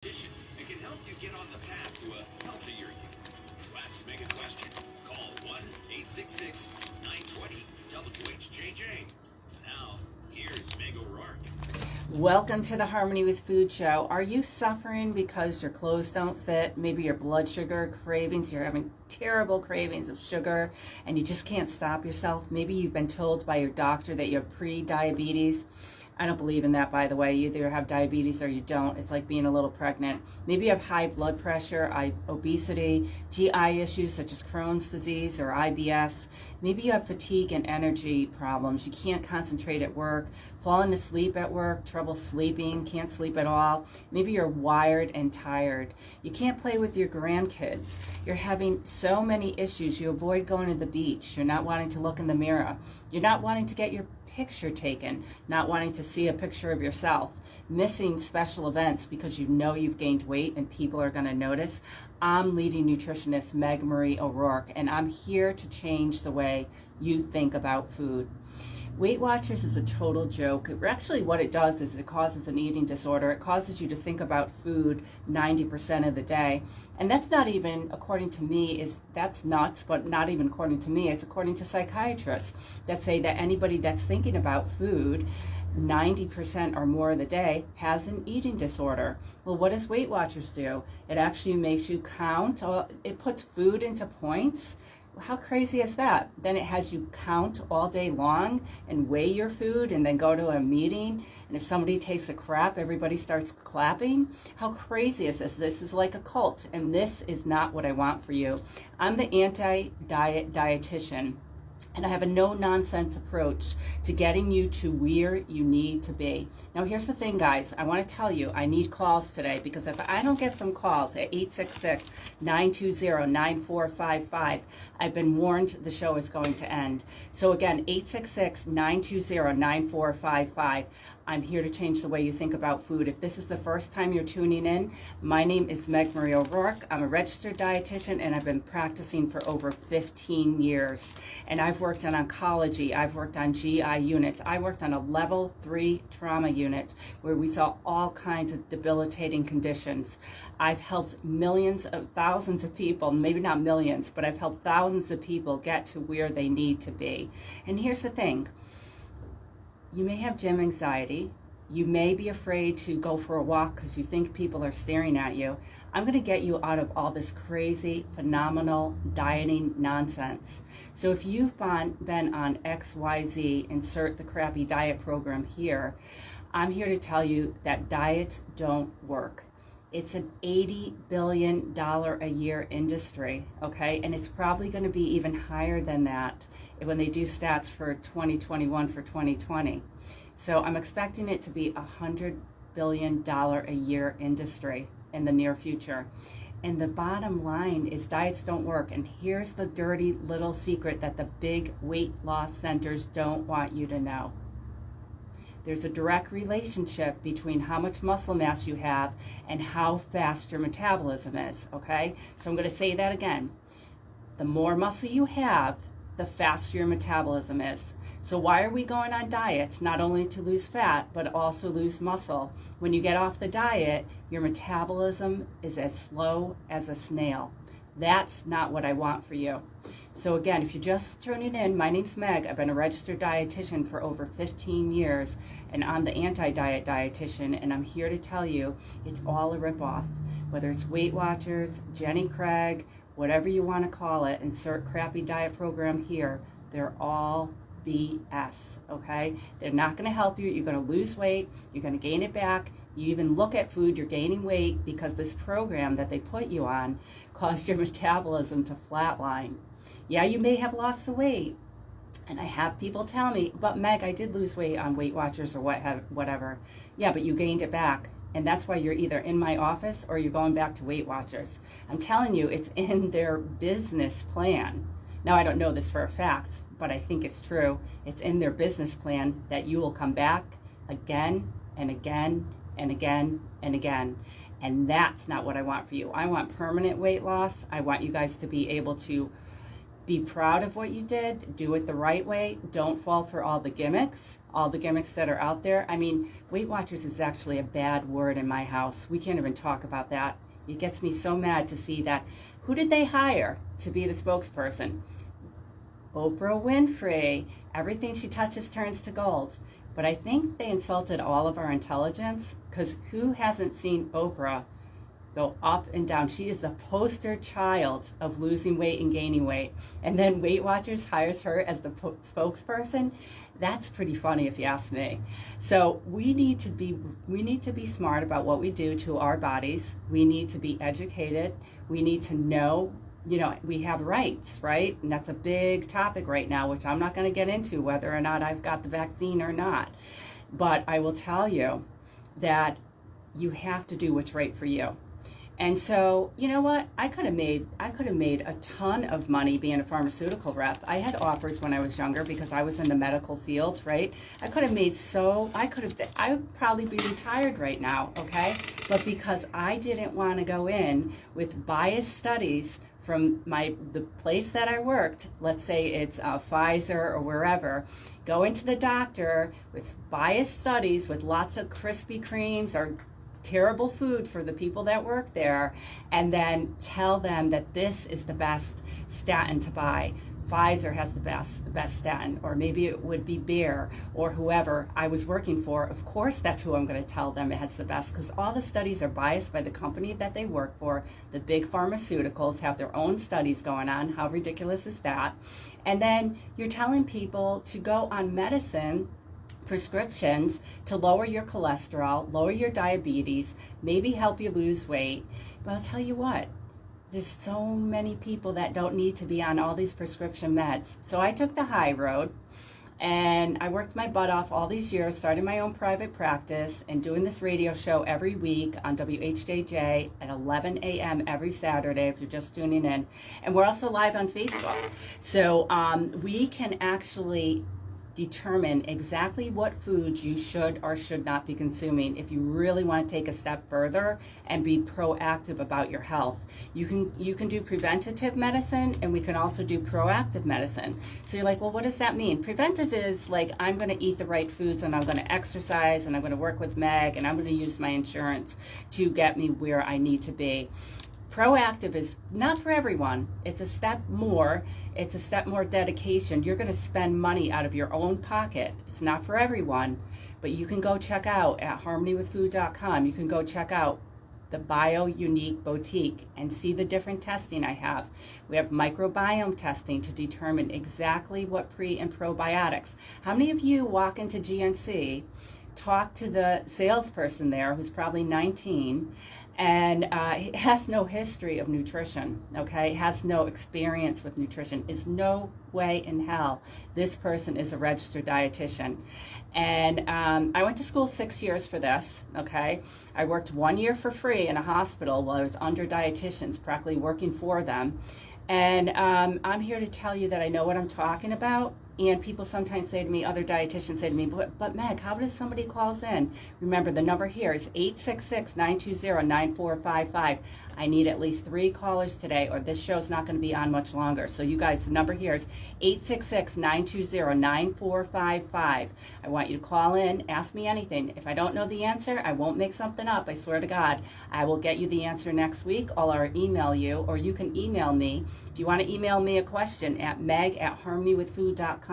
It can help you get on the path to a healthier you. To ask Meg a question, call 1-866-920-WHJJ. Now, here's Meg O'Rourke. Welcome to the Harmony with Food show. Are you suffering because your clothes don't fit? Maybe your blood sugar cravings, you're having terrible cravings of sugar and you just can't stop yourself. Maybe you've been told by your doctor that you have pre-diabetes. I don't believe in that, by the way. You either have diabetes or you don't. It's like being a little pregnant. Maybe you have high blood pressure, obesity, GI issues such as Crohn's disease or IBS. Maybe you have fatigue and energy problems. You can't concentrate at work, falling asleep at work, trouble sleeping, can't sleep at all. Maybe you're wired and tired. You can't play with your grandkids. You're having so many issues. You avoid going to the beach. You're not wanting to look in the mirror. You're not wanting to get your picture taken, not wanting to see a picture of yourself, missing special events because you know you've gained weight and people are going to notice. I'm leading nutritionist Meg Marie O'Rourke, and I'm here to change the way you think about food. Weight Watchers is a total joke. Actually, what it does is it causes an eating disorder. It causes you to think about food 90% of the day. And that's not even, according to me, that's nuts, but not even according to me. It's according to psychiatrists that say that anybody that's thinking about food 90% or more of the day has an eating disorder. Well, what does Weight Watchers do? It actually makes you count. It puts food into points. How crazy is that? Then it has you count all day long and weigh your food and then go to a meeting. And if somebody takes a crap, everybody starts clapping. How crazy is this? This is like a cult, and this is not what I want for you. I'm the anti-diet dietitian, and I have a no-nonsense approach to getting you to where you need to be. Now, here's the thing, guys. I want to tell you, I need calls today, because if I don't get some calls at 866-920-9455, I've been warned the show is going to end. So again, 866-920-9455. I'm here to change the way you think about food. If this is the first time you're tuning in, my name is Meg Marie O'Rourke. I'm a registered dietitian, and I've been practicing for over 15 years. And I've worked on oncology. I've worked on GI units. I worked on a level 3 trauma unit where we saw all kinds of debilitating conditions. I've helped thousands of people, maybe not millions, but I've helped thousands of people get to where they need to be. And here's the thing. You may have gym anxiety. You may be afraid to go for a walk because you think people are staring at you. I'm going to get you out of all this crazy, phenomenal dieting nonsense. So if you've been on XYZ, insert the crappy diet program here, I'm here to tell you that diets don't work. It's an $80 billion a year industry, okay? And it's probably going to be even higher than that when they do stats for 2021 for 2020. So I'm expecting it to be a $100 billion a year industry in the near future. And the bottom line is diets don't work. And here's the dirty little secret that the big weight loss centers don't want you to know. There's a direct relationship between how much muscle mass you have and how fast your metabolism is, okay? So I'm going to say that again. The more muscle you have, the faster your metabolism is. So why are we going on diets? Not only to lose fat, but also lose muscle. When you get off the diet, your metabolism is as slow as a snail. That's not what I want for you. So again, if you're just tuning in, my name's Meg. I've been a registered dietitian for over 15 years, and I'm the anti-diet dietitian, and I'm here to tell you it's all a ripoff. Whether it's Weight Watchers, Jenny Craig, whatever you want to call it, insert crappy diet program here, they're all BS, okay? They're not going to help you. You're going to lose weight. You're going to gain it back. You even look at food, you're gaining weight because this program that they put you on caused your metabolism to flatline. Yeah, you may have lost the weight. And I have people tell me, but Meg, I did lose weight on Weight Watchers or whatever. Yeah, but you gained it back. And that's why you're either in my office or you're going back to Weight Watchers. I'm telling you, it's in their business plan. Now, I don't know this for a fact, but I think it's true. It's in their business plan that you will come back again and again and again and again. And that's not what I want for you. I want permanent weight loss. I want you guys to be able to Be proud of what you did. Do it the right way. Don't fall for all the gimmicks that are out there. I mean, Weight Watchers is actually a bad word in my house. We can't even talk about that. It gets me so mad to see that. Who did they hire to be the spokesperson? Oprah Winfrey. Everything she touches turns to gold. But I think they insulted all of our intelligence, because who hasn't seen Oprah go up and down? She is the poster child of losing weight and gaining weight. And then Weight Watchers hires her as the spokesperson. That's pretty funny if you ask me. So we need to be smart about what we do to our bodies. We need to be educated. We need to know, we have rights, right? And that's a big topic right now, which I'm not going to get into, whether or not I've got the vaccine or not. But I will tell you that you have to do what's right for you. And so, you know what? I could have made a ton of money being a pharmaceutical rep. I had offers when I was younger because I was in the medical field, right? I would probably be retired right now, okay? But because I didn't want to go in with biased studies from the place that I worked, let's say it's Pfizer or wherever, go into the doctor with biased studies with lots of Krispy Kremes or terrible food for the people that work there, and then tell them that this is the best statin to buy. Pfizer has the best statin, or maybe it would be Bayer or whoever I was working for. Of course, that's who I'm going to tell them it has the best, because all the studies are biased by the company that they work for. The big pharmaceuticals have their own studies going on. How ridiculous is that? And then you're telling people to go on medicine, prescriptions, to lower your cholesterol, lower your diabetes, maybe help you lose weight. But I'll tell you what, there's so many people that don't need to be on all these prescription meds. So I took the high road, and I worked my butt off all these years, starting my own private practice and doing this radio show every week on WHJJ at 11 a.m. every Saturday if you're just tuning in. And we're also live on Facebook. So we can actually determine exactly what foods you should or should not be consuming if you really want to take a step further and be proactive about your health. You can do preventative medicine, and we can also do proactive medicine. So you're like, well, what does that mean? Preventive is like, I'm going to eat the right foods, and I'm going to exercise, and I'm going to work with Meg, and I'm going to use my insurance to get me where I need to be. Proactive is not for everyone. It's a step more. It's a step more dedication. You're going to spend money out of your own pocket. It's not for everyone, but you can go check out at harmonywithfood.com. You can go check out the Bio Unique Boutique and see the different testing I have. We have microbiome testing to determine exactly what pre and probiotics. How many of you walk into GNC, talk to the salesperson there who's probably 19, and has no history of nutrition, okay? Has no experience with nutrition. Is no way in hell this person is a registered dietitian. And I went to school 6 years for this, okay? I worked 1 year for free in a hospital while I was under dietitians, practically working for them. And I'm here to tell you that I know what I'm talking about. And people sometimes say to me, other dietitians say to me, but Meg, how does somebody calls in? Remember, the number here is 866-920-9455. I need at least 3 callers today, or this show's not going to be on much longer. So you guys, the number here is 866-920-9455. I want you to call in, ask me anything. If I don't know the answer, I won't make something up. I swear to God, I will get you the answer next week, or email you, or you can email me. If you want to email me a question at meg@harmonywithfood.com.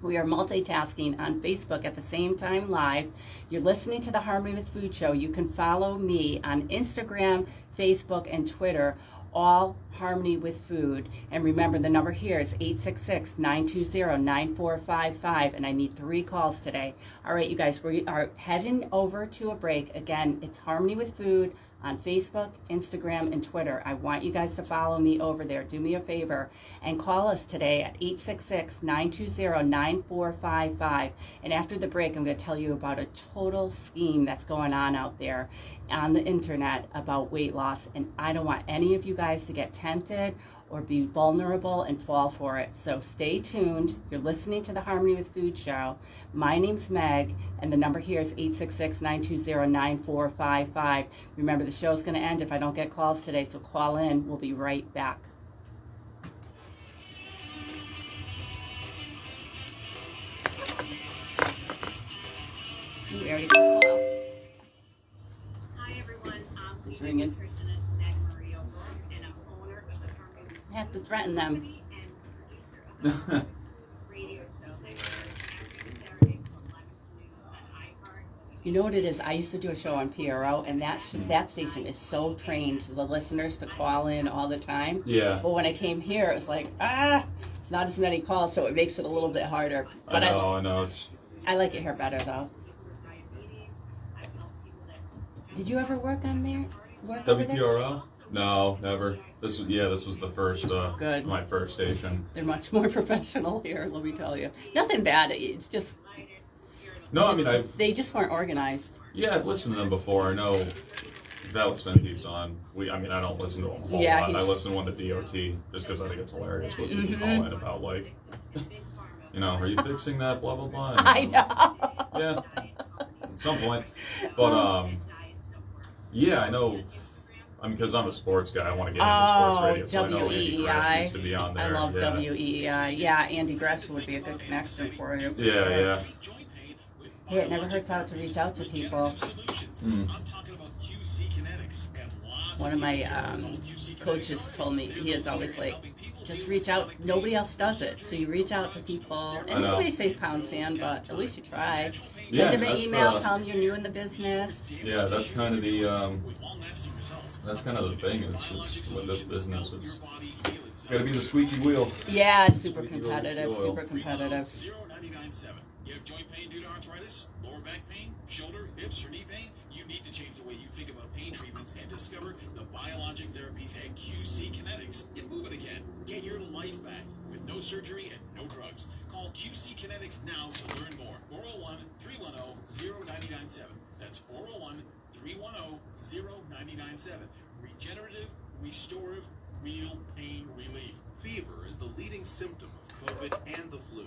We are multitasking on Facebook at the same time live. You're listening to the Harmony with Food Show. You can follow me on Instagram, Facebook, and Twitter, all Harmony with Food. And remember, the number here is 866-920-9455, and I need 3 calls today. All right, you guys, we are heading over to a break. Again, it's Harmony with Food on Facebook, Instagram, and Twitter. I want you guys to follow me over there. Do me a favor and call us today at 866-920-9455. And after the break, I'm going to tell you about a total scheme that's going on out there on the internet about weight loss. And I don't want any of you guys to get tempted or be vulnerable and fall for it. So stay tuned. You're listening to the Harmony with Food Show. My name's Meg, and the number here is 866-920-9455. Remember, the show's going to end if I don't get calls today, so call in. We'll be right back. already got a call. Hi everyone, I'm It's lead ringing. nutritionist Meg Marie O'Rourke, and I'm owner of the Harmony I have to threaten them. Company and producer of the radio show that airs every Saturday from 11 to noon on iHeart. You know what it is? I used to do a show on PRO, and that station is so trained the listeners to call in all the time. Yeah. But when I came here, it was like, it's not as many calls, so it makes it a little bit harder. I But know. It's I like it here better, though. Did you ever work on there? Work over there? WPRO? No, never. This was the first. Good. My first station. They're much more professional here, let me tell you. Nothing bad. It's just No, I mean they just weren't organized. I've listened to them before. I know Val Centu's on. I don't listen to him a whole Yeah, lot. I he's- listen to one to DOT just because I think it's hilarious what people call in about like, are you fixing that? Blah blah blah. I know. Yeah, at some point. But yeah, I know. Because I'm a sports guy, I want to get into sports radio. So I know Andy Grash used to be on there. I love yeah. WEI. Yeah, Andy Grash would be a good connection for you. Yeah. Hey, it never hurts out to reach out to people. One of my coaches told me, he is always like, just reach out. Nobody else does it. So you reach out to people. And nobody says pound sand, but at least you try. Yeah, Send them an that's email, the- tell them you're new in the business. Yeah, that's kind of the thing is with this business, it's got to be the squeaky wheel. Yeah, it's super Squeaky wheel, competitive, squeaky wheel. super competitive. 0997. You have joint pain due to arthritis, lower back pain, shoulder, hips, or knee pain? You need to change the way you think about pain treatments and discover the biologic therapies at QC Kinetics. Get moving again. Get your life back with no surgery and no drugs. Call QC Kinetics now to learn more. 401-310-0997. That's 401-310-0997. Regenerative, restorative, real pain relief. Fever is the leading symptom of COVID and the flu,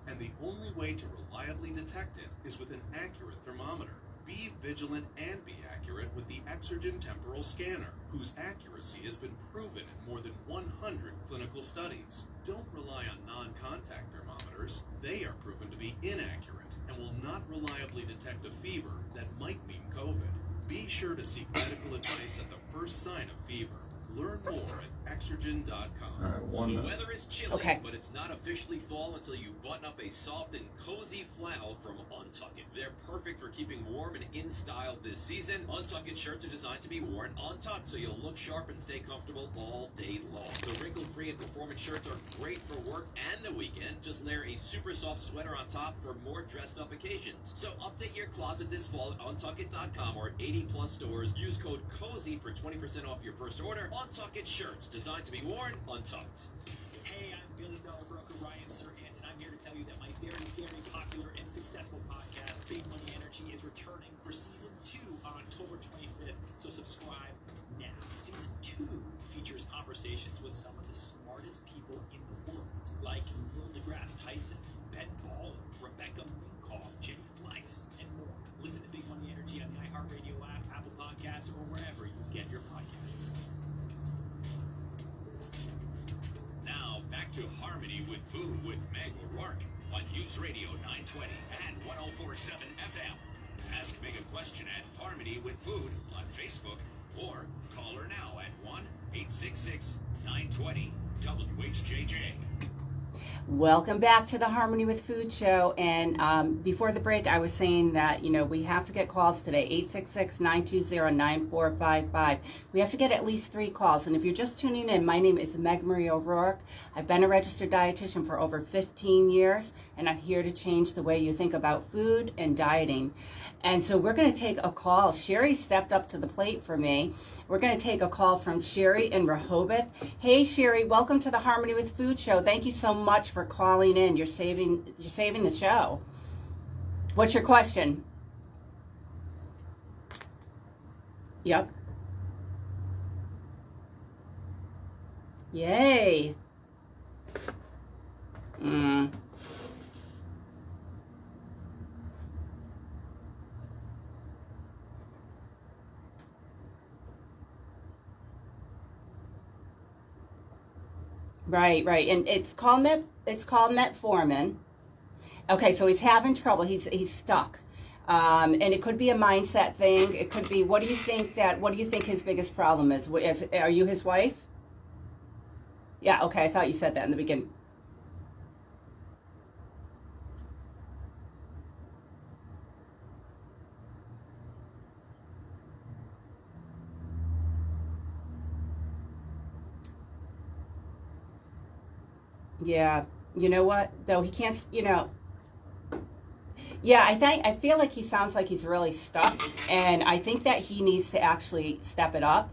and the only way to reliably detect it is with an accurate thermometer. Be vigilant and be accurate with the Exergen Temporal Scanner, whose accuracy has been proven in more than 100 clinical studies. Don't rely on non-contact thermometers. They are proven to be inaccurate and will not reliably detect a fever that might mean COVID. Be sure to seek medical advice at the first sign of fever. Learn more at Exergen.com. All right, 1 The minute. weather is chilly, Okay. but it's not officially fall until you button up a soft and cozy flannel from Untuckit. They're perfect for keeping warm and in style this season. Untuckit shirts are designed to be worn untucked, so you'll look sharp and stay comfortable all day long. The wrinkle-free and performance shirts are great for work and the weekend. Just layer a super soft sweater on top for more dressed-up occasions. So update your closet this fall at Untuckit.com or at 80-plus stores. Use code COZY for 20% off your first order. Untuckit shirts, designed to be worn untucked. Hey, I'm Billy Dollar Broker Ryan Serhant, and I'm here to tell you that my very, very popular and successful podcast, Big Money Energy, is returning for Season 2 on October 25th, so subscribe now. Season 2 features conversations with some of the smartest people in the world, like Neil deGrasse Tyson, Ben Ballin, Rebecca Minkoff, Jenny Fleiss, and more. Listen to Big Money Energy on the iHeartRadio app, Apple Podcasts, or wherever you get your podcasts. Now, back to Harmony with Food with Meg O'Rourke on News Radio 920 and 104.7 FM. Ask Meg a question at Harmony with Food on Facebook or call her now at 1-866-920-WHJJ. Welcome back to the Harmony with Food show. And before the break, I was saying that, we have to get calls today, 866-920-9455. We have to get at least 3 calls. And if you're just tuning in, my name is Meg Marie O'Rourke. I've been a registered dietitian for over 15 years, and I'm here to change the way you think about food and dieting. And so we're going to take a call. Sherry stepped up to the plate for me. We're going to take a call from Sherry in Rehoboth. Hey, Sherry, welcome to the Harmony with Food show. Thank you so much for calling in. You're saving the show. What's your question? Yep. Yay. Right. And it's called metformin. Okay, so he's having trouble. He's stuck. And it could be a mindset thing. It could be, what do you think his biggest problem is? Are you his wife? Yeah, okay, I thought you said that in the beginning. Yeah, you know what, though, he can't, yeah, I feel like he sounds like he's really stuck, and I think that he needs to actually step it up,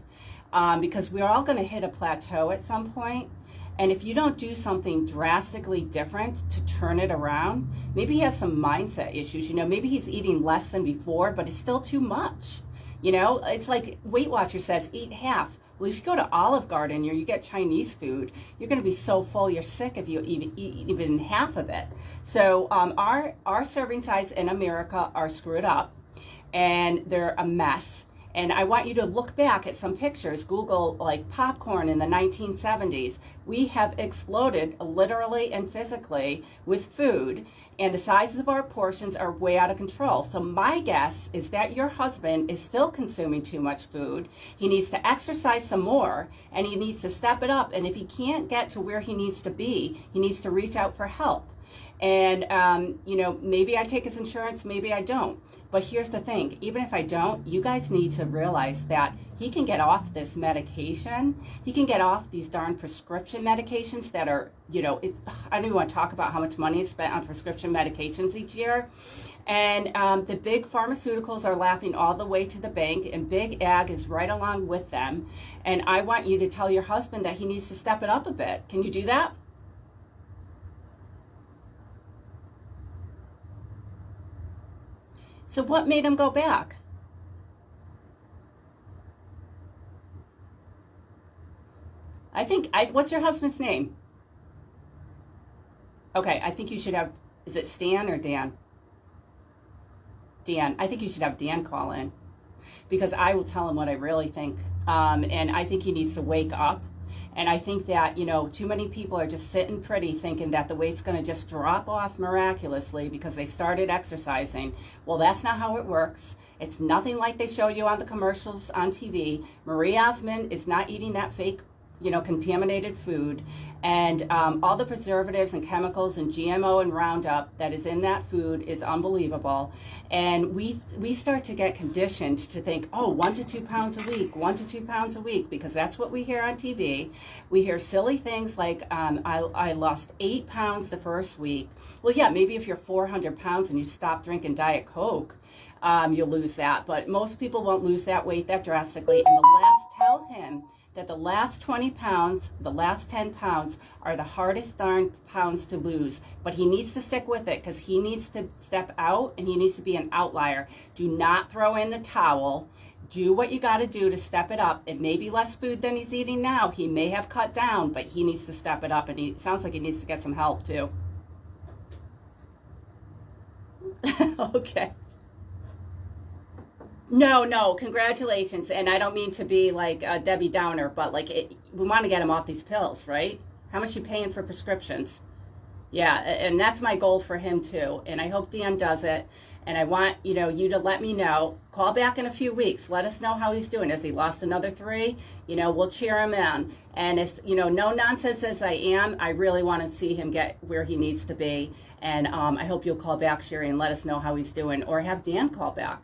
because we're all going to hit a plateau at some point, and if you don't do something drastically different to turn it around, maybe he has some mindset issues, maybe he's eating less than before, but it's still too much, it's like Weight Watchers says, eat half. Well, if you go to Olive Garden or you get Chinese food, you're going to be so full you're sick if you eat even half of it. So our serving size in America are screwed up, and they're a mess. And I want you to look back at some pictures. Google like popcorn in the 1970s. We have exploded literally and physically with food, and the sizes of our portions are way out of control. So my guess is that your husband is still consuming too much food. He needs to exercise some more, and he needs to step it up. And if he can't get to where he needs to be, he needs to reach out for help. And, maybe I take his insurance, maybe I don't. But here's the thing, even if I don't, you guys need to realize that he can get off this medication. He can get off these darn prescription medications that are, I don't even want to talk about how much money is spent on prescription medications each year. And the big pharmaceuticals are laughing all the way to the bank, and Big Ag is right along with them. And I want you to tell your husband that he needs to step it up a bit. Can you do that? So what made him go back? What's your husband's name? Okay, I think you should have, is it Stan or Dan? Dan. I think you should have Dan call in, because I will tell him what I really think. And I think he needs to wake up. And I think that, too many people are just sitting pretty thinking that the weight's going to just drop off miraculously because they started exercising. Well, that's not how it works. It's nothing like they show you on the commercials on TV. Marie Osmond is not eating that fake, contaminated food. And all the preservatives and chemicals and GMO and Roundup that is in that food is unbelievable. And we start to get conditioned to think, 1 to 2 pounds a week, 1 to 2 pounds a week, because that's what we hear on TV. We hear silly things like, I lost 8 pounds the first week. Well, yeah, maybe if you're 400 pounds and you stop drinking Diet Coke, you'll lose that. But most people won't lose that weight that drastically. And tell him that the last 20 pounds, the last 10 pounds are the hardest darn pounds to lose. But he needs to stick with it, because he needs to step out and he needs to be an outlier. Do not throw in the towel. Do what you got to do to step it up. It may be less food than he's eating now. He may have cut down, but he needs to step it up, and it sounds like he needs to get some help too. Okay. No, congratulations. And I don't mean to be like Debbie Downer, but we want to get him off these pills, right? How much you paying for prescriptions? Yeah, and that's my goal for him too. And I hope Dan does it. And I want, you to let me know. Call back in a few weeks. Let us know how he's doing. Has he lost another 3? We'll cheer him on. And it's, no nonsense as I am. I really want to see him get where he needs to be. And I hope you'll call back, Sherry, and let us know how he's doing. Or have Dan call back.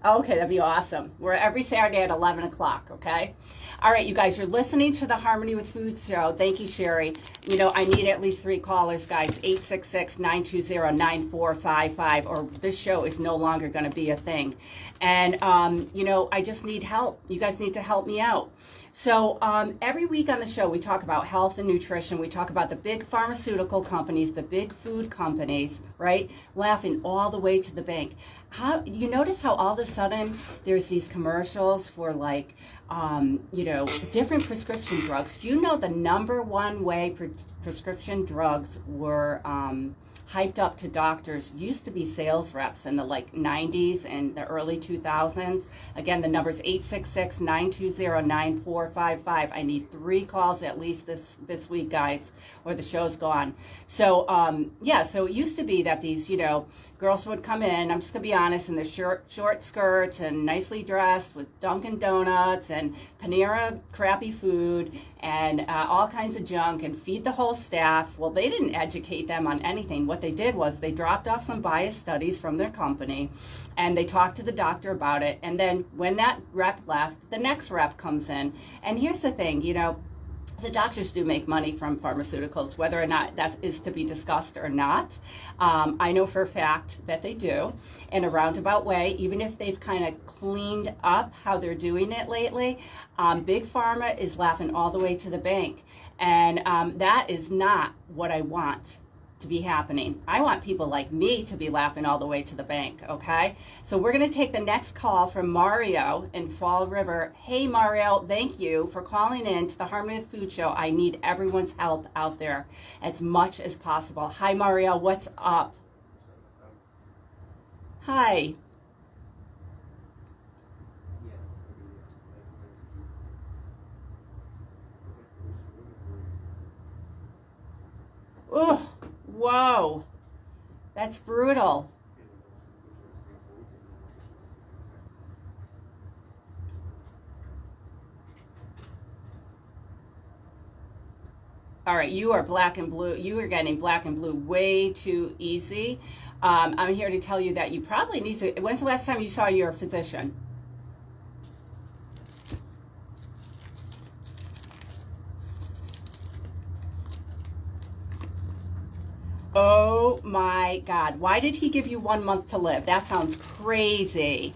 Okay, that'd be awesome. We're every Saturday at 11 o'clock, okay? All right, you guys, you're listening to the Harmony with Food show. Thank you, Sherry. I need at least 3 callers, guys. 866-920-9455, or this show is no longer going to be a thing. And, I just need help. You guys need to help me out. So every week on the show, we talk about health and nutrition. We talk about the big pharmaceutical companies, the big food companies, right? Laughing all the way to the bank. How you notice how all of a sudden there's these commercials for different prescription drugs. Do you know the number one way prescription drugs were hyped up to doctors used to be sales reps in the like 90s and the early 2000s. Again, the number's 866-920-9455. I need 3 calls at least this week, guys, or the show's gone. So, so it used to be that these, girls would come in, I'm just going to be honest, in their short skirts and nicely dressed with Dunkin' Donuts and Panera crappy food and all kinds of junk and feed the whole staff. Well, they didn't educate them on anything. What they did was they dropped off some biased studies from their company and they talked to the doctor about it. And then when that rep left, the next rep comes in. And here's the thing, the doctors do make money from pharmaceuticals, whether or not that is to be discussed or not. I know for a fact that they do in a roundabout way, even if they've kind of cleaned up how they're doing it lately. Big Pharma is laughing all the way to the bank. And that is not what I want to be happening. I want people like me to be laughing all the way to the bank, okay? So we're going to take the next call from Mario in Fall River. Hey, Mario, thank you for calling in to the Harmony with Food Show. I need everyone's help out there as much as possible. Hi, Mario, what's up? Hi. Oh, whoa, that's brutal. All right, you are black and blue. You are getting black and blue way too easy. I'm here to tell you that you probably need to, when's the last time you saw your physician? Oh my God, why did he give you 1 month to live? That sounds crazy.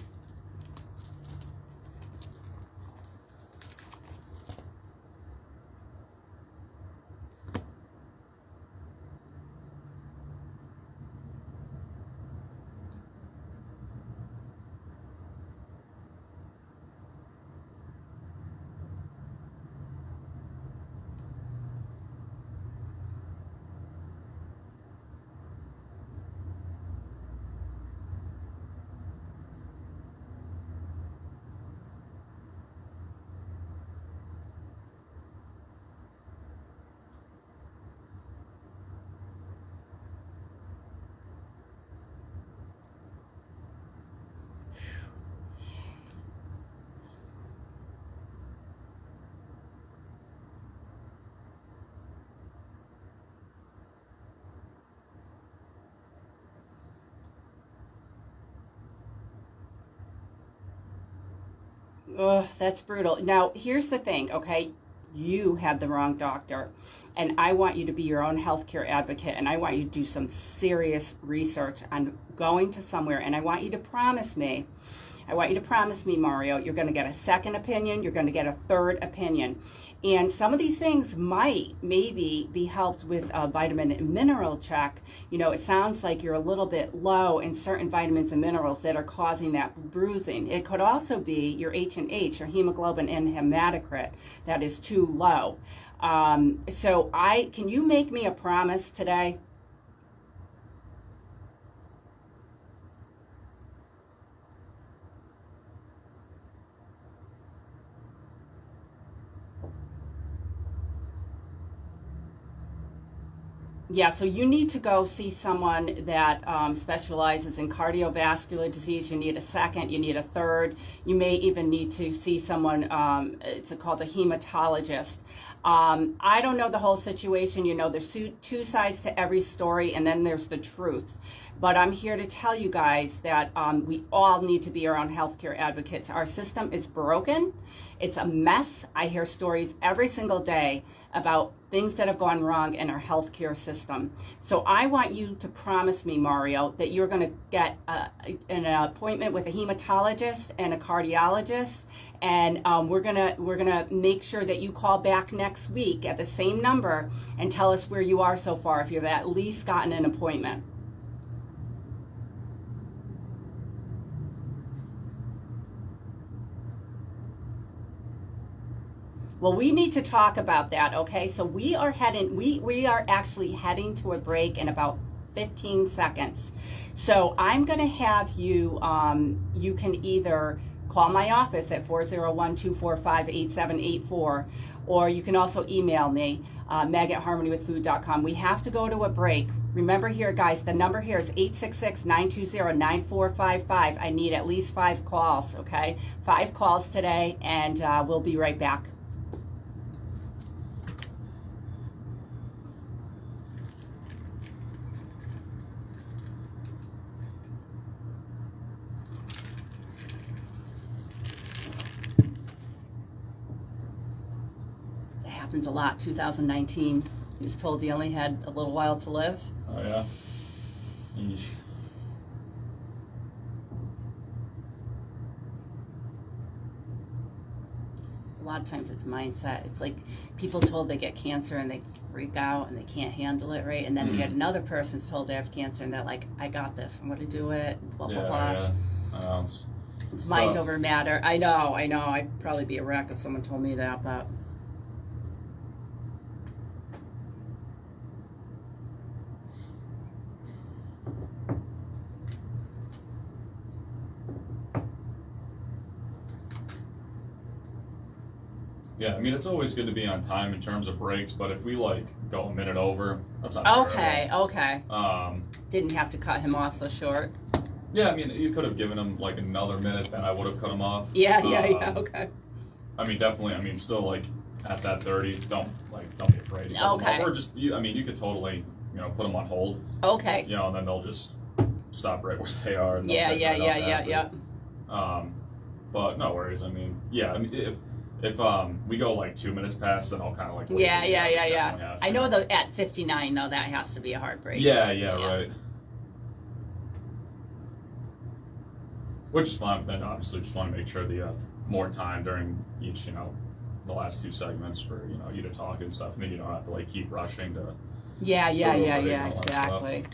Ugh, that's brutal. Now, here's the thing, okay? You had the wrong doctor, and I want you to be your own healthcare advocate, and I want you to do some serious research on going to somewhere, and I want you to promise me, Mario, you're going to get a second opinion, you're going to get a third opinion. And some of these things might maybe be helped with a vitamin and mineral check. It sounds like you're a little bit low in certain vitamins and minerals that are causing that bruising. It could also be your H&H, your hemoglobin and hematocrit, that is too low. Can you make me a promise today? Yeah, so you need to go see someone that specializes in cardiovascular disease. You need a second, you need a third. You may even need to see someone, it's called a hematologist. I don't know the whole situation. There's two sides to every story, and then there's the truth. But I'm here to tell you guys that we all need to be our own healthcare advocates. Our system is broken. It's a mess. I hear stories every single day about things that have gone wrong in our healthcare system. So I want you to promise me, Mario, that you're going to get an appointment with a hematologist and a cardiologist, and we're gonna make sure that you call back next week at the same number and tell us where you are so far, if you've at least gotten an appointment. Well, we need to talk about that, okay? So we are actually heading to a break in about 15 seconds. So I'm going to have you, you can either call my office at 401-245-8784, or you can also email me, meg@harmonywithfood.com. We have to go to a break. Remember here, guys, the number here is 866-920-9455. I need at least 5 calls, okay? 5 calls today, and we'll be right back. That happens a lot. 2019, he was told he only had a little while to live. Oh yeah. Yeesh. A lot of times it's mindset. It's like people told they get cancer and they freak out and they can't handle it, right? And then you get another person's told they have cancer and they're like, I got this, I'm going to do it, blah, blah, blah. Yeah. It's mind tough. over matter. I know. I'd probably be a wreck if someone told me that, but... Yeah, I mean, it's always good to be on time in terms of breaks, but if we like go a minute over, that's not fair Okay, at all. okay. Didn't have to cut him off so short. Yeah, I mean, you could have given him like another minute, then I would have cut him off. Yeah, okay. I mean, definitely. I mean, still like at that 30, don't be afraid. To cut them Okay. off. Or just, I mean, you could totally, put them on hold. Okay. And then they'll just stop right where they are. And they'll Yeah. pick right up after. But no worries. I mean, yeah. I mean, if we go like 2 minutes past, then I'll kind of like. wait Yeah. for you. Definitely have I to. know that at 59 though, that has to be a heartbreak. Yeah, right. Which is fine, but then obviously just want to make sure the more time during each, the last 2 segments for, you to talk and stuff, and then you don't have to like keep rushing to. Yeah, Go over it and all that exactly.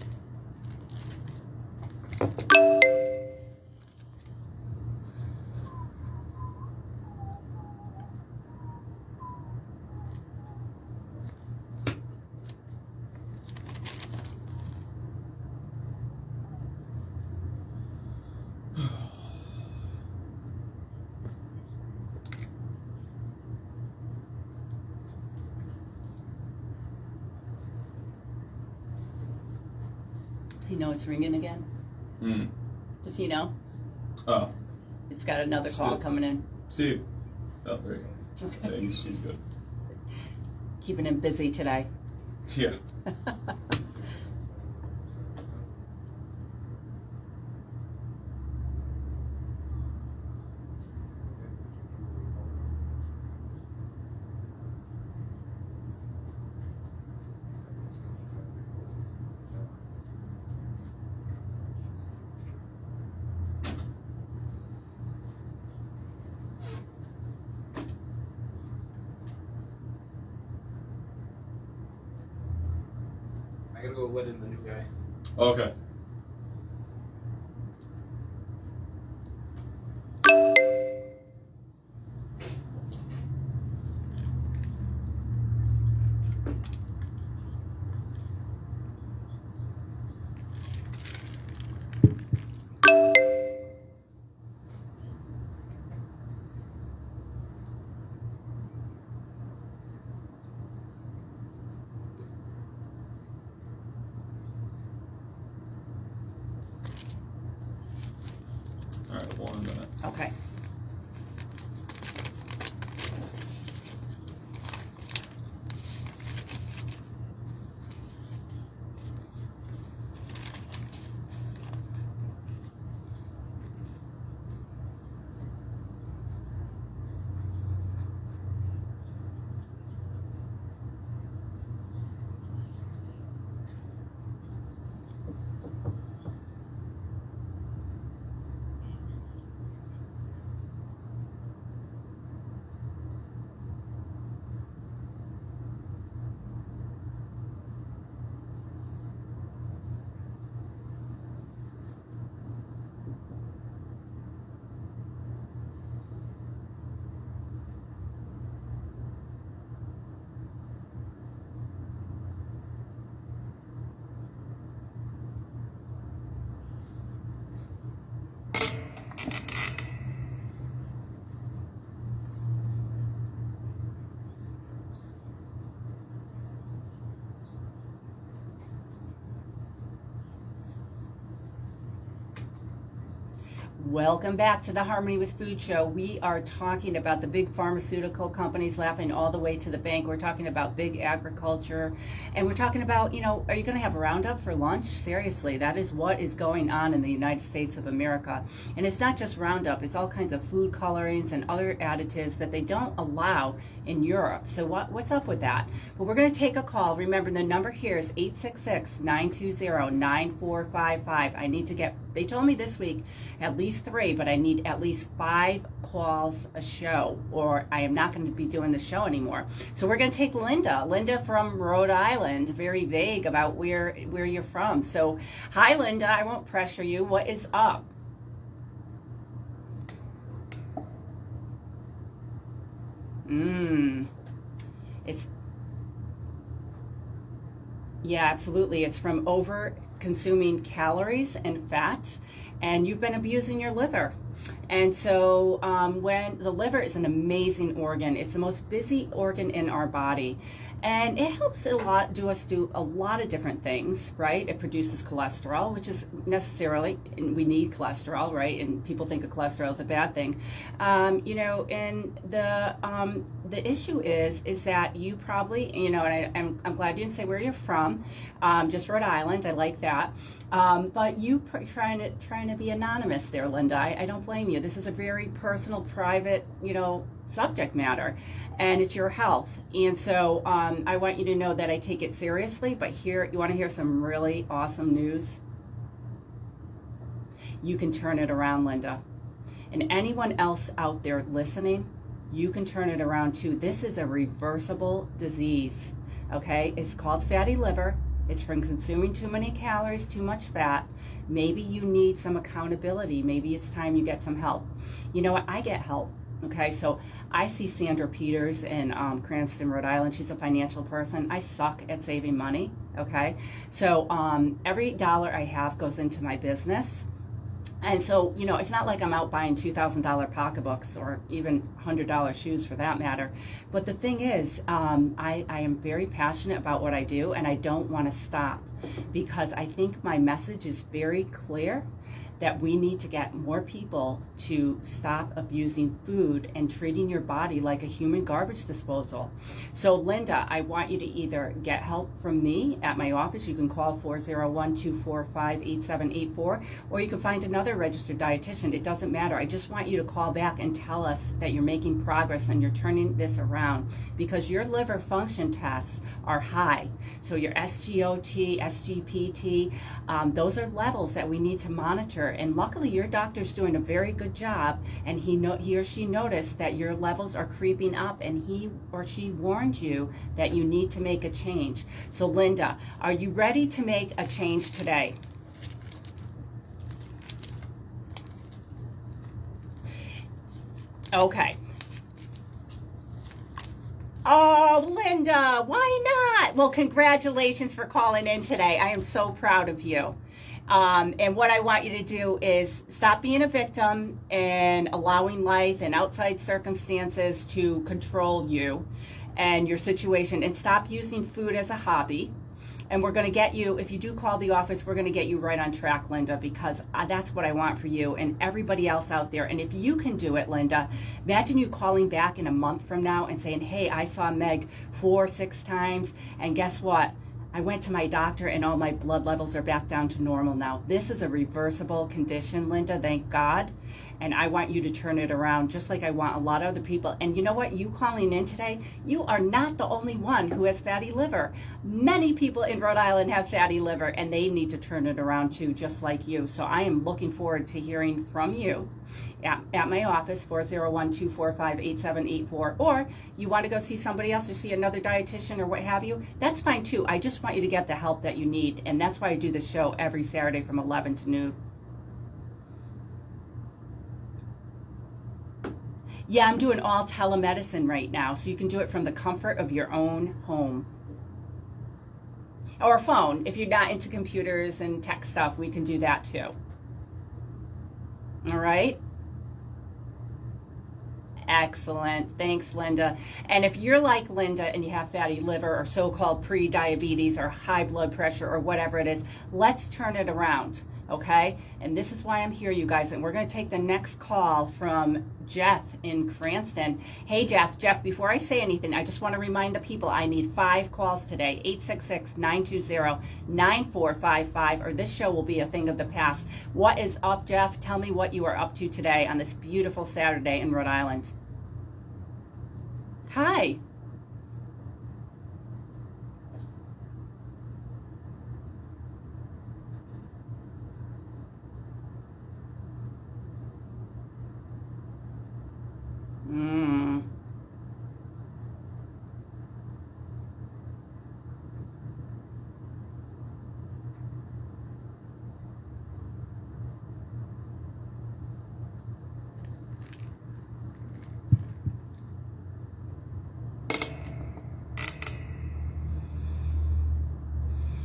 Does he know it's ringing again? Does he know? Oh, It's got another call Still- coming in. Steve. Oh, there you go. Okay. Yeah, he's good. Keeping him busy today. Yeah. I gotta go let in the new guy. Okay. Welcome back to the Harmony with Food Show. We are talking about the big pharmaceutical companies laughing all the way to the bank. We're talking about big agriculture. And we're talking about, you know, are you going to have Roundup for lunch? Seriously, that is what is going on in the United States of America. And it's not just Roundup. It's all kinds of food colorings and other additives that they don't allow in Europe. So what's up with that? But we're going to take a call. Remember, the number here is 866-920-9455. I need to get, they told me this week, at least 3, but I need at least 5 calls a show, or I am not going to be doing the show anymore. So we're going to take Linda from Rhode Island. Very vague about where you're from. So hi, Linda. I won't pressure you. What is up? It's, yeah, absolutely. It's from over consuming calories and fat, and you've been abusing your liver. And so when the liver is an amazing organ, it's the most busy organ in our body. And it helps do a lot of different things, right? It produces cholesterol, which is necessarily, and we need cholesterol, right? And people think of cholesterol as a bad thing. You know, and the issue is that you probably, you know, and I'm glad you didn't say where you're from, just Rhode Island. I like that. But you trying to be anonymous there, Linda. I don't blame you. This is a very personal, private, you know, subject matter, and it's your health. And so I want you to know that I take it seriously. But here, you want to hear some really awesome news? You can turn it around, Linda. And anyone else out there listening, you can turn it around too. This is a reversible disease, okay? It's called fatty liver. It's from consuming too many calories, too much fat. Maybe you need some accountability. Maybe it's time you get some help. You know what? I get help. Okay, so I see Sandra Peters in Cranston, Rhode Island. She's a financial person. I suck at saving money, okay? So every dollar I have goes into my business. And so, you know, it's not like I'm out buying $2,000 pocketbooks or even $100 shoes for that matter. But the thing is, I am very passionate about what I do, and I don't want to stop, because I think my message is very clear that we need to get more people to stop abusing food and treating your body like a human garbage disposal. So Linda, I want you to either get help from me at my office. You can call 401-245-8784, or you can find another registered dietitian. It doesn't matter. I just want you to call back and tell us that you're making progress and you're turning this around, because your liver function tests are high. So your SGOT, SGPT, those are levels that we need to monitor. And luckily your doctor's doing a very good job, and he or she noticed that your levels are creeping up, and he or she warned you that you need to make a change. So Linda, are you ready to make a change today? Okay. Oh, Linda, why not? Well, congratulations for calling in today. I am so proud of you. And what I want you to do is stop being a victim and allowing life and outside circumstances to control you and your situation, and stop using food as a hobby. And we're going to get you, if you do call the office, we're going to get you right on track, Linda, because that's what I want for you and everybody else out there. And if you can do it, Linda, imagine you calling back in a month from now and saying, hey, I saw Meg 4-6 times, and guess what? I went to my doctor and all my blood levels are back down to normal now. This is a reversible condition, Linda, thank God. And I want you to turn it around, just like I want a lot of other people. And you know what? You calling in today, you are not the only one who has fatty liver. Many people in Rhode Island have fatty liver, and they need to turn it around too, just like you. So I am looking forward to hearing from you at my office, 401-245-8784. Or you want to go see somebody else or see another dietitian or what have you, that's fine too. I just want you to get the help that you need. And that's why I do the show every Saturday from 11 to noon. Yeah, I'm doing all telemedicine right now, so you can do it from the comfort of your own home. Or phone. If you're not into computers and tech stuff, we can do that too. All right? Excellent. Thanks, Linda. And if you're like Linda and you have fatty liver or so-called pre-diabetes or high blood pressure or whatever it is, let's turn it around. okay? And this is why I'm here, you guys. And we're going to take the next call from Jeff in Cranston. Hey, Jeff. Jeff, before I say anything, I just want to remind the people I need 5 calls today, 866-920-9455, or this show will be a thing of the past. What is up, Jeff? Tell me what you are up to today on this beautiful Saturday in Rhode Island. Hi.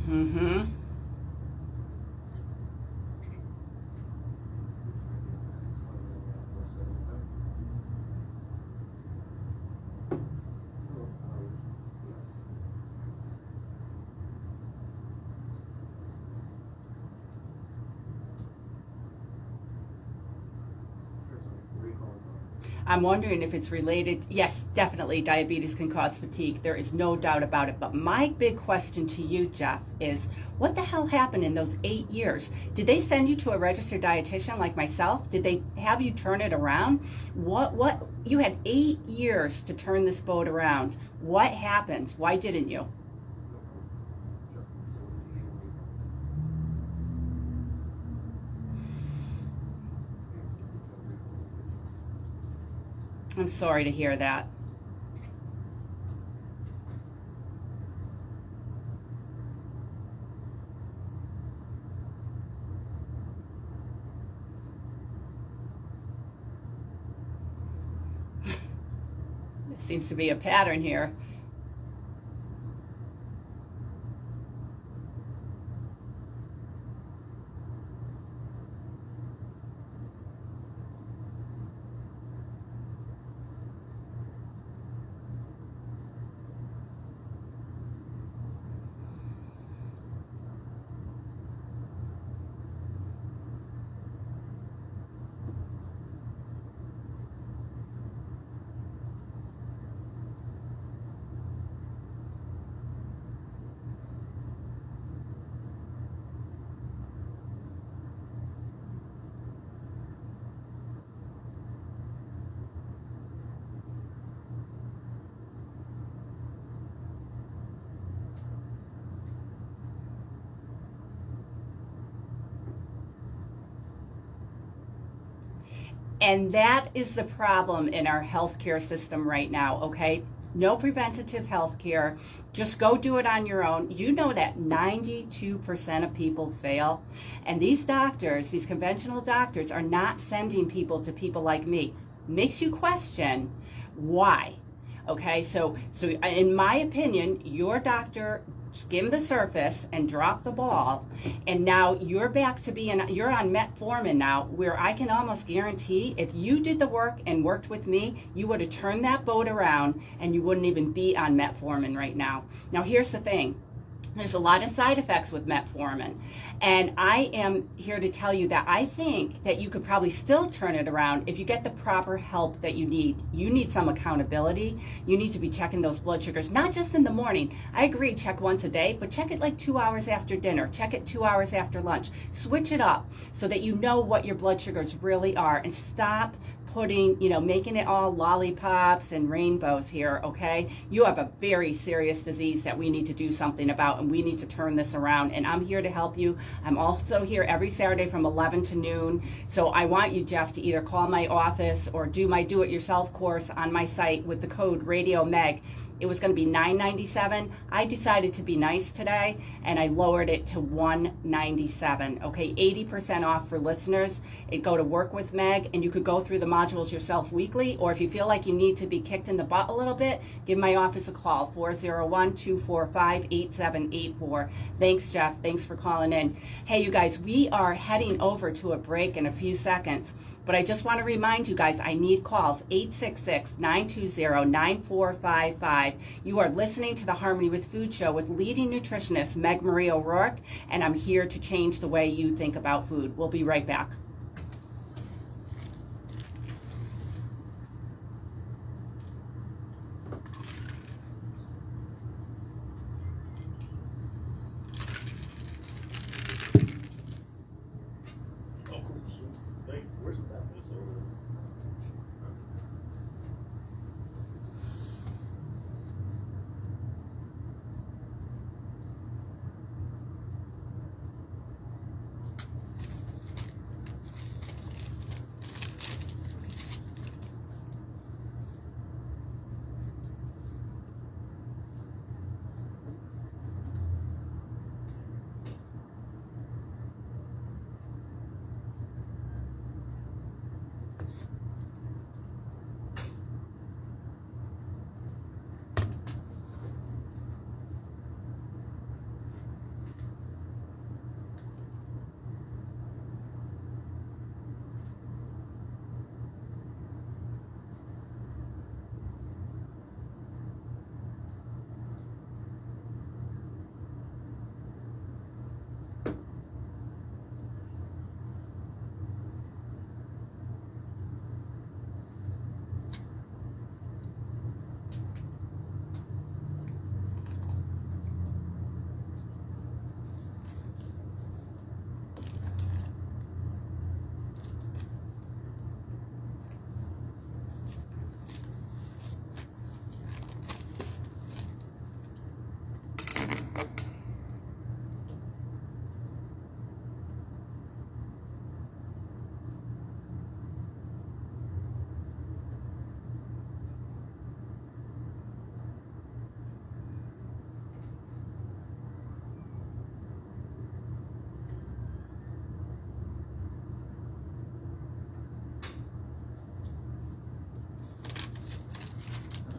Mm-hmm. I'm wondering if it's related. Yes, definitely diabetes can cause fatigue. There is no doubt about it. But my big question to you, Jeff, is what the hell happened in those 8 years? Did they send you to a registered dietitian like myself? Did they have you turn it around? What you had 8 years to turn this boat around. What happened? Why didn't you? I'm sorry to hear that. There seems to be a pattern here. And that is the problem in our healthcare system right now, okay? No preventative health care. Just go do it on your own. You know that 92% of people fail. And these doctors, these conventional doctors, are not sending people to people like me. Makes you question why. Okay, so in my opinion, your doctor skimmed the surface and dropped the ball, and now you're back to you're on metformin now, where I can almost guarantee if you did the work and worked with me, you would have turned that boat around and you wouldn't even be on metformin right now. Now here's the thing. There's a lot of side effects with metformin, and I am here to tell you that I think that you could probably still turn it around if you get the proper help that you need. You need some accountability. You need to be checking those blood sugars, not just in the morning. I agree, check once a day, but check it like 2 hours after dinner. Check it 2 hours after lunch. Switch it up so that you know what your blood sugars really are, and stop putting, making it all lollipops and rainbows here, okay? You have a very serious disease that we need to do something about, and we need to turn this around, and I'm here to help you. I'm also here every Saturday from 11 to noon, so I want you, Jeff, to either call my office or do my do-it-yourself course on my site with the code RadioMeg. It was going to be $9.97. I decided to be nice today, and I lowered it to $197. Okay, 80% off for listeners. Go to Work with Meg, and you could go through the modules modules yourself weekly, or if you feel like you need to be kicked in the butt a little bit, give my office a call, 401-245-8784. Thanks, Jeff. Thanks for calling in. Hey, you guys, we are heading over to a break in a few seconds, but I just want to remind you guys, I need calls, 866-920-9455. You are listening to the Harmony with Food Show with leading nutritionist Meg Marie O'Rourke, and I'm here to change the way you think about food. We'll be right back. Oh, cool. So, hey, where's the bathroom? It's over there.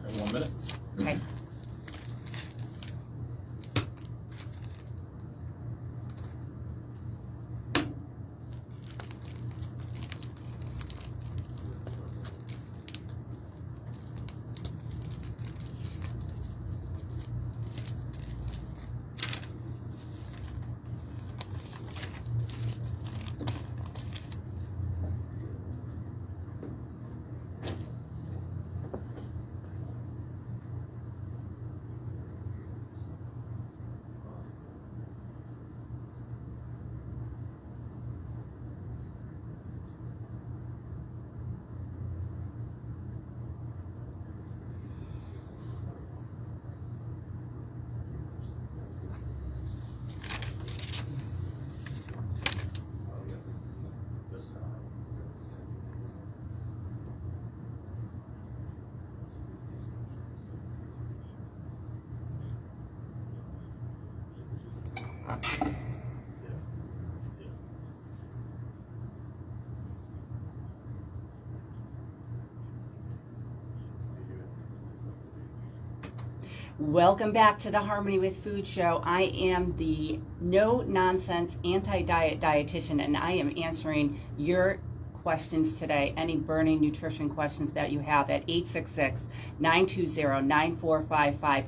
In 1 minute. Okay. Welcome back to the Harmony with Food Show. I am the no-nonsense anti-diet dietitian, and I am answering your questions today, any burning nutrition questions that you have at 866-920-9455.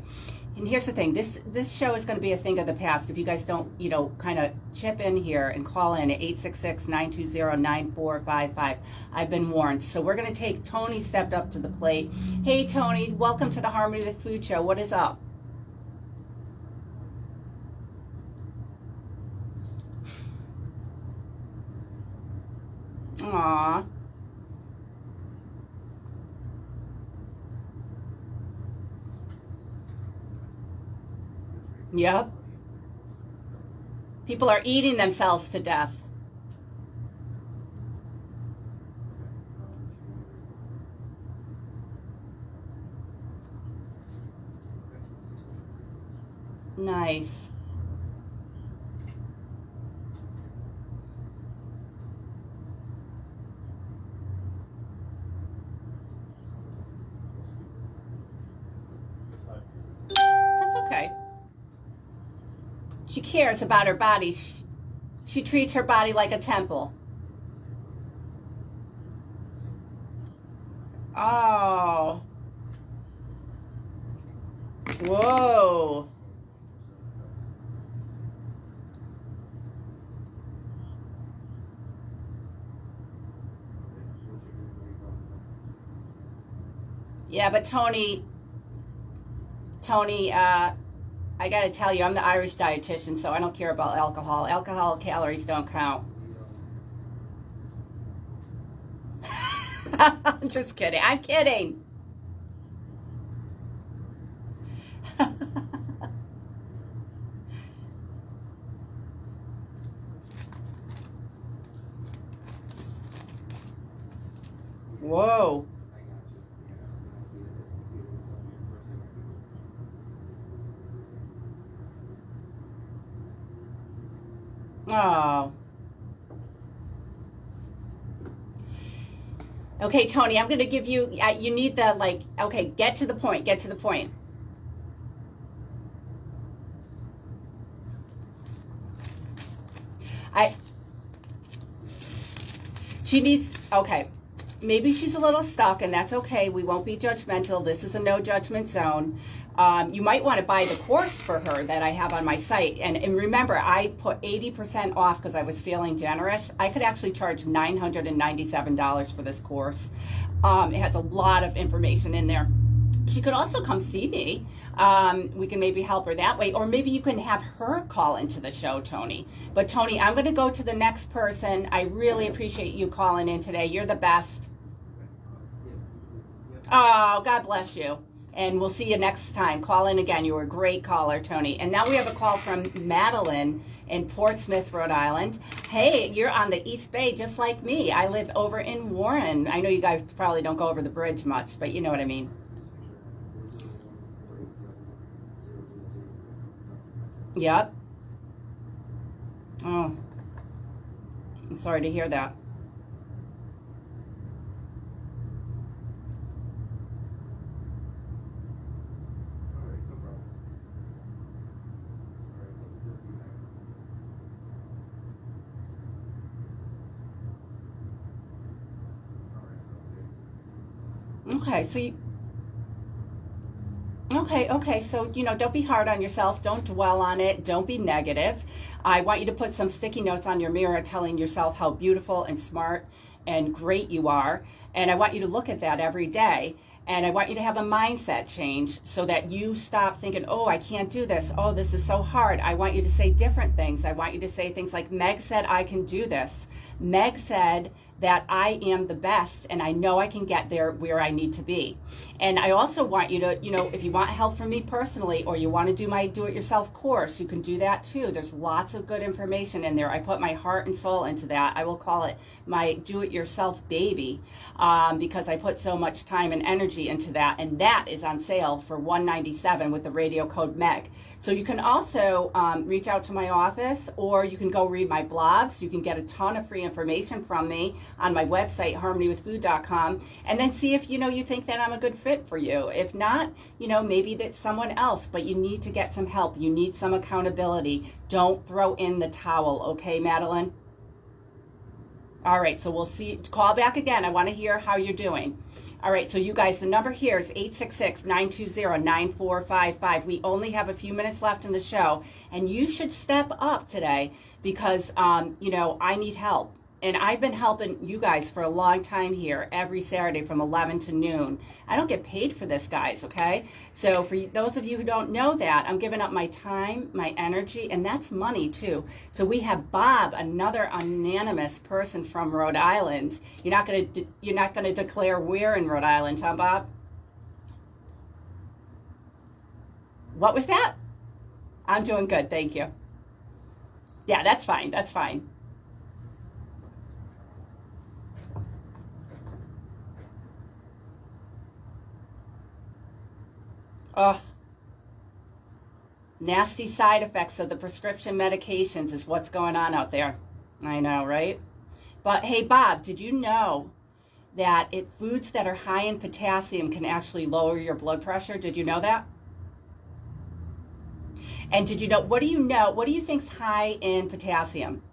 And here's the thing, this show is going to be a thing of the past if you guys don't, kind of chip in here and call in at 866-920-9455. I've been warned. So we're going to take Tony stepped up to the plate. Hey, Tony, welcome to the Harmony with Food Show. What is up? Aww. Yep. People are eating themselves to death. Nice. okay. She cares about her body. She treats her body like a temple. Oh. Whoa. Yeah, but Tony, I gotta tell you, I'm the Irish dietitian, so I don't care about alcohol. Alcohol calories don't count. I'm just kidding. I'm kidding. Whoa. Oh. Okay, Tony, I'm going to give you, you need the, like, okay, get to the point, get to the point. She needs, okay, maybe she's a little stuck, and that's okay. We won't be judgmental. This is a no judgment zone. You might want to buy the course for her that I have on my site. And remember, I put 80% off because I was feeling generous. I could actually charge $997 for this course. It has a lot of information in there. She could also come see me. We can maybe help her that way. Or maybe you can have her call into the show, Tony. But Tony, I'm going to go to the next person. I really appreciate you calling in today. You're the best. Oh, God bless you. And we'll see you next time. Call in again. You were a great caller, Tony. And now we have a call from Madeline in Portsmouth, Rhode Island. Hey, you're on the East Bay just like me. I live over in Warren. I know you guys probably don't go over the bridge much, but you know what I mean. Yep. Oh, I'm sorry to hear that. Okay, so you, okay, so, you know, don't be hard on yourself. Don't dwell on it. Don't be negative. I want you to put some sticky notes on your mirror telling yourself how beautiful and smart and great you are. And I want you to look at that every day. And I want you to have a mindset change so that you stop thinking, oh, I can't do this. Oh, this is so hard. I want you to say different things. I want you to say things like, Meg said I can do this. Meg said that I am the best and I know I can get there where I need to be. And I also want you to, you know, if you want help from me personally or you want to do my do-it-yourself course, you can do that too. There's lots of good information in there. I put my heart and soul into that. I will call it my do-it-yourself baby because I put so much time and energy into that. And that is on sale for $197 with the radio code MEG. So you can also reach out to my office or you can go read my blogs. You can get a ton of free information from me on my website, harmonywithfood.com, and then see if, you know, you think that I'm a good fit for you. If not, you know, maybe that's someone else, but you need to get some help. You need some accountability. Don't throw in the towel, okay, Madeline? All right, so we'll see. Call back again. I want to hear how you're doing. All right, so you guys, the number here is 866-920-9455. We only have a few minutes left in the show, and you should step up today because, you know, I need help. And I've been helping you guys for a long time here, every Saturday from 11 to noon. I don't get paid for this, guys, okay? So for those of you who don't know that, I'm giving up my time, my energy, and that's money, too. So we have Bob, another anonymous person from Rhode Island. You're not gonna declare where in Rhode Island, huh, Bob? What was that? I'm doing good, thank you. Yeah, that's fine, that's fine. Oh, nasty side effects of the prescription medications is what's going on out there. I know, right? But hey, Bob, did you know that foods that are high in potassium can actually lower your blood pressure? Did you know that? And did you know, what do you think's high in potassium?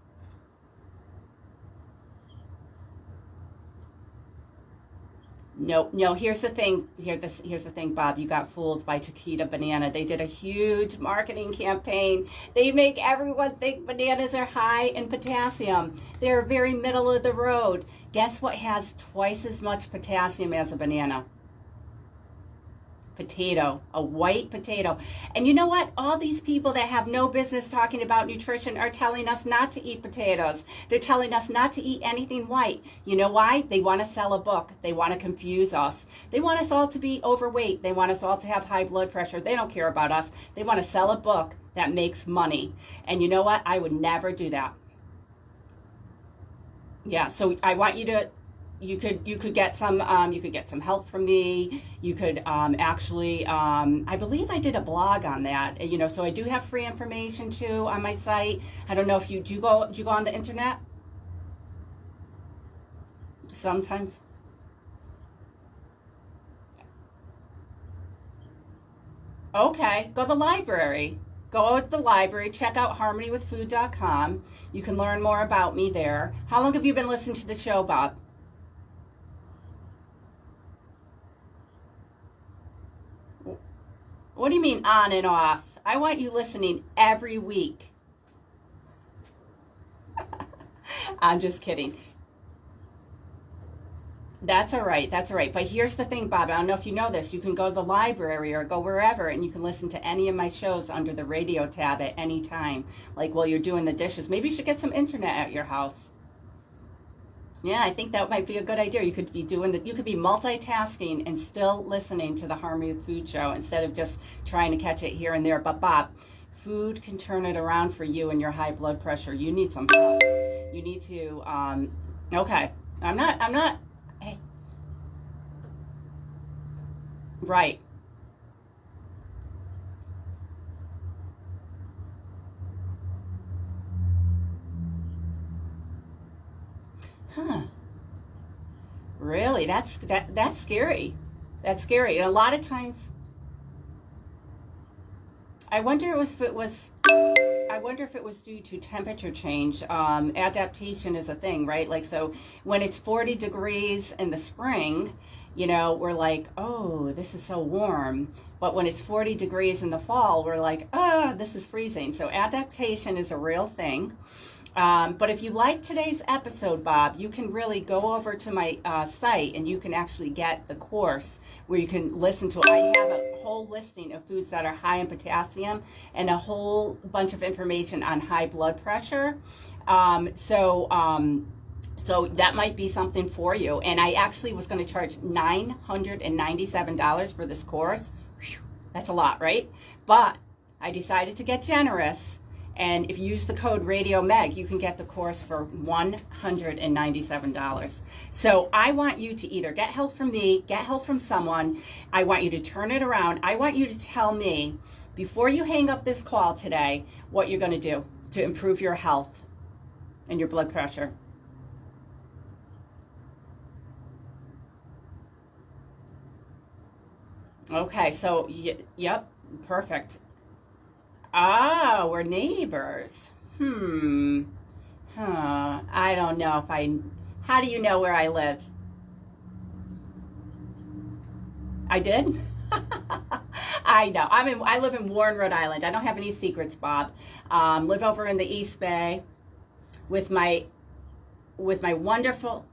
No, here's the thing. Here's the thing, Bob. You got fooled by Chiquita Banana. They did a huge marketing campaign. They make everyone think bananas are high in potassium. They're very middle of the road. Guess what has twice as much potassium as a banana? Potato, a white potato. And you know what? All these people that have no business talking about nutrition are telling us not to eat potatoes. They're telling us not to eat anything white. You know why? They want to sell a book. They want to confuse us. They want us all to be overweight. They want us all to have high blood pressure. They don't care about us. They want to sell a book that makes money. And you know what? I would never do that. Yeah, so I want you to, you could get some help from me. You could actually, I believe I did a blog on that, you know, so I do have free information too on my site. I don't know if do you go on the internet? Sometimes. Okay, go to the library. Go to the library, check out harmonywithfood.com. You can learn more about me there. How long have you been listening to the show, Bob? What do you mean on and off? I want you listening every week. I'm just kidding. That's all right. That's all right. But here's the thing, Bob. I don't know if you know this. You can go to the library or go wherever, and you can listen to any of my shows under the radio tab at any time. Like while you're doing the dishes. Maybe you should get some internet at your house. Yeah, I think that might be a good idea. You could be multitasking and still listening to the Harmony with Food show instead of just trying to catch it here and there. But Bob, food can turn it around for you and your high blood pressure. You need some help. You need to. Okay, I'm not. Hey. Right. Huh. Really? That's scary. That's scary. And a lot of times I wonder if it was due to temperature change. Adaptation is a thing, right? Like, so when it's 40 degrees in the spring, you know, we're like, oh, this is so warm. But when it's 40 degrees in the fall, we're like, oh, this is freezing. So adaptation is a real thing. But if you like today's episode, Bob, you can really go over to my site and you can actually get the course where you can listen to it. I have a whole listing of foods that are high in potassium and a whole bunch of information on high blood pressure. So that might be something for you. And I actually was going to charge $997 for this course. Whew, that's a lot, right? But I decided to get generous. And if you use the code RadioMeg, you can get the course for $197. So I want you to either get help from me, get help from someone. I want you to turn it around. I want you to tell me, before you hang up this call today, what you're going to do to improve your health and your blood pressure. Okay, so, yep, perfect. Ah, we're neighbors. I don't know if how do you know where I live? I did? I know. I live in Warren, Rhode Island. I don't have any secrets, Bob. Live over in the East Bay with my wonderful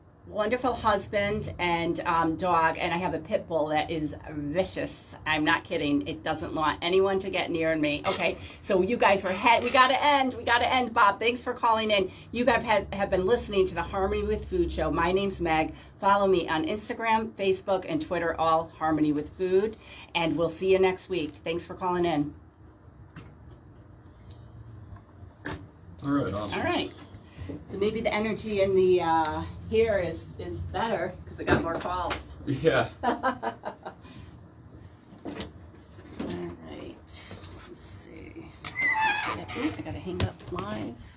husband and dog, and I have a pit bull that is vicious. I'm not kidding. It doesn't want anyone to get near me. Okay, so you guys we gotta end, Bob. Thanks for calling in. You guys have been listening to the Harmony with Food show. My name's Meg. Follow me on Instagram, Facebook, and Twitter, all Harmony with Food, and we'll see you next week. Thanks for calling in. All right, awesome. All right. So maybe the energy in the here is better because I got more calls. Yeah. All right. Let's see. I gotta hang up live.